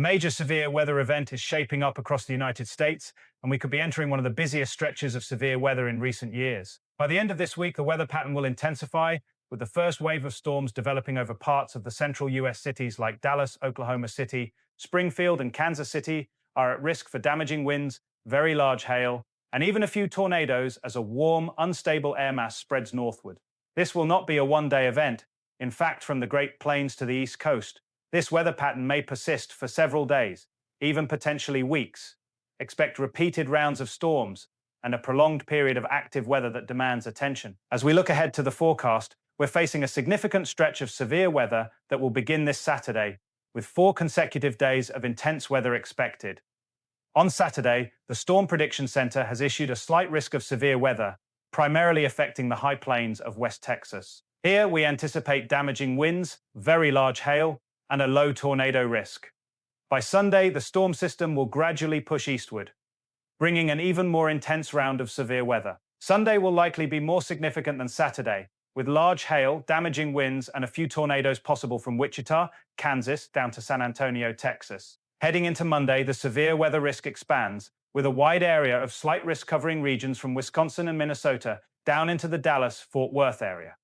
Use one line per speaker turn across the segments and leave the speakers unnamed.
major severe weather event is shaping up across the United States, and we could be entering one of the busiest stretches of severe weather in recent years. By the end of this week, the weather pattern will intensify, with the first wave of storms developing over parts of the central U.S. cities like Dallas, Oklahoma City, Springfield, and Kansas City are at risk for damaging winds, very large hail, and even a few tornadoes as a warm, unstable air mass spreads northward. This will not be a one-day event. In fact, from the Great Plains to the East Coast, this weather pattern may persist for several days, even potentially weeks. Expect repeated rounds of storms and a prolonged period of active weather that demands attention. As we look ahead to the forecast, we're facing a significant stretch of severe weather that will begin this Saturday, with 4 consecutive days of intense weather expected. On Saturday, the Storm Prediction Center has issued a slight risk of severe weather, primarily affecting the high plains of West Texas. Here, we anticipate damaging winds, very large hail, and a low tornado risk. By Sunday, the storm system will gradually push eastward, bringing an even more intense round of severe weather. Sunday will likely be more significant than Saturday, with large hail, damaging winds, and a few tornadoes possible from Wichita, Kansas, down to San Antonio, Texas. Heading into Monday, the severe weather risk expands, with a wide area of slight risk covering regions from Wisconsin and Minnesota down into the Dallas-Fort Worth area.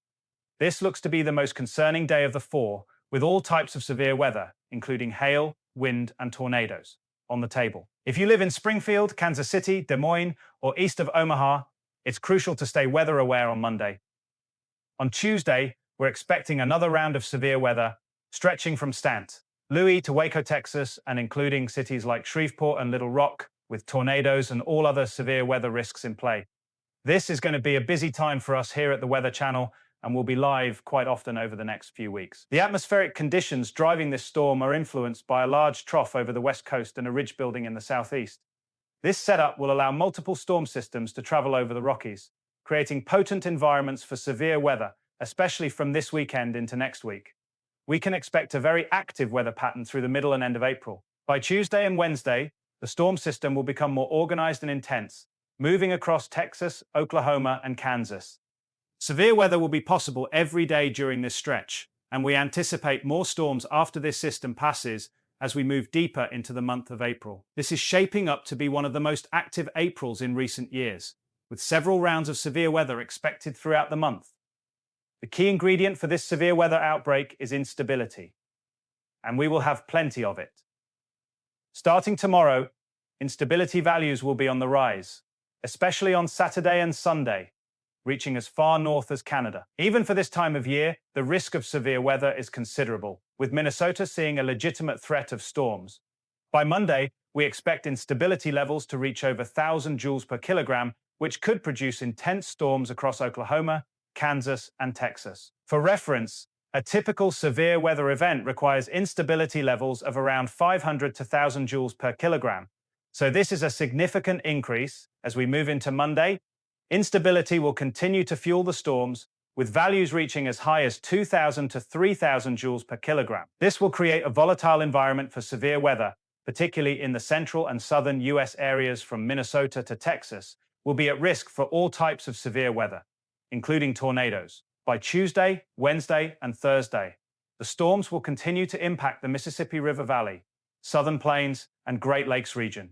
This looks to be the most concerning day of the 4, with all types of severe weather, including hail, wind, and tornadoes, on the table. If you live in Springfield, Kansas City, Des Moines, or east of Omaha, it's crucial to stay weather aware on Monday. On Tuesday, we're expecting another round of severe weather, stretching from St. Louis to Waco, Texas, and including cities like Shreveport and Little Rock, with tornadoes and all other severe weather risks in play. This is going to be a busy time for us here at the Weather Channel, and will be live quite often over the next few weeks. The atmospheric conditions driving this storm are influenced by a large trough over the west coast and a ridge building in the southeast. This setup will allow multiple storm systems to travel over the Rockies, creating potent environments for severe weather, especially from this weekend into next week. We can expect a very active weather pattern through the middle and end of April. By Tuesday and Wednesday, the storm system will become more organized and intense, moving across Texas, Oklahoma, and Kansas. Severe weather will be possible every day during this stretch, and we anticipate more storms after this system passes as we move deeper into the month of April. This is shaping up to be one of the most active Aprils in recent years, with several rounds of severe weather expected throughout the month. The key ingredient for this severe weather outbreak is instability, and we will have plenty of it. Starting tomorrow, instability values will be on the rise, especially on Saturday and Sunday, reaching as far north as Canada. Even for this time of year, the risk of severe weather is considerable, with Minnesota seeing a legitimate threat of storms. By Monday, we expect instability levels to reach over 1,000 joules per kilogram, which could produce intense storms across Oklahoma, Kansas, and Texas. For reference, a typical severe weather event requires instability levels of around 500 to 1,000 joules per kilogram. So this is a significant increase as we move into Monday. Instability will continue to fuel the storms, with values reaching as high as 2,000 to 3,000 joules per kilogram. This will create a volatile environment for severe weather, particularly in the central and southern U.S. areas from Minnesota to Texas, will be at risk for all types of severe weather, including tornadoes. By Tuesday, Wednesday, and Thursday, the storms will continue to impact the Mississippi River Valley, Southern Plains, and Great Lakes region.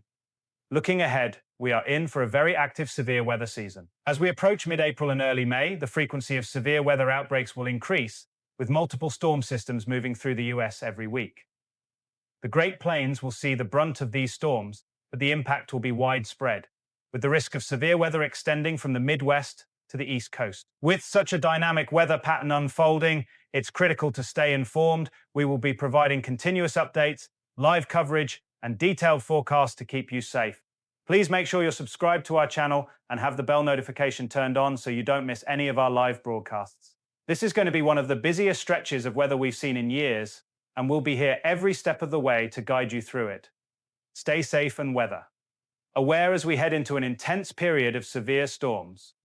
Looking ahead, we are in for a very active severe weather season. As we approach mid-April and early May, the frequency of severe weather outbreaks will increase, with multiple storm systems moving through the U.S. every week. The Great Plains will see the brunt of these storms, but the impact will be widespread, with the risk of severe weather extending from the Midwest to the East Coast. With such a dynamic weather pattern unfolding, it's critical to stay informed. We will be providing continuous updates, live coverage, and detailed forecasts to keep you safe. Please make sure you're subscribed to our channel and have the bell notification turned on so you don't miss any of our live broadcasts. This is going to be one of the busiest stretches of weather we've seen in years, and we'll be here every step of the way to guide you through it. Stay safe and weather aware as we head into an intense period of severe storms.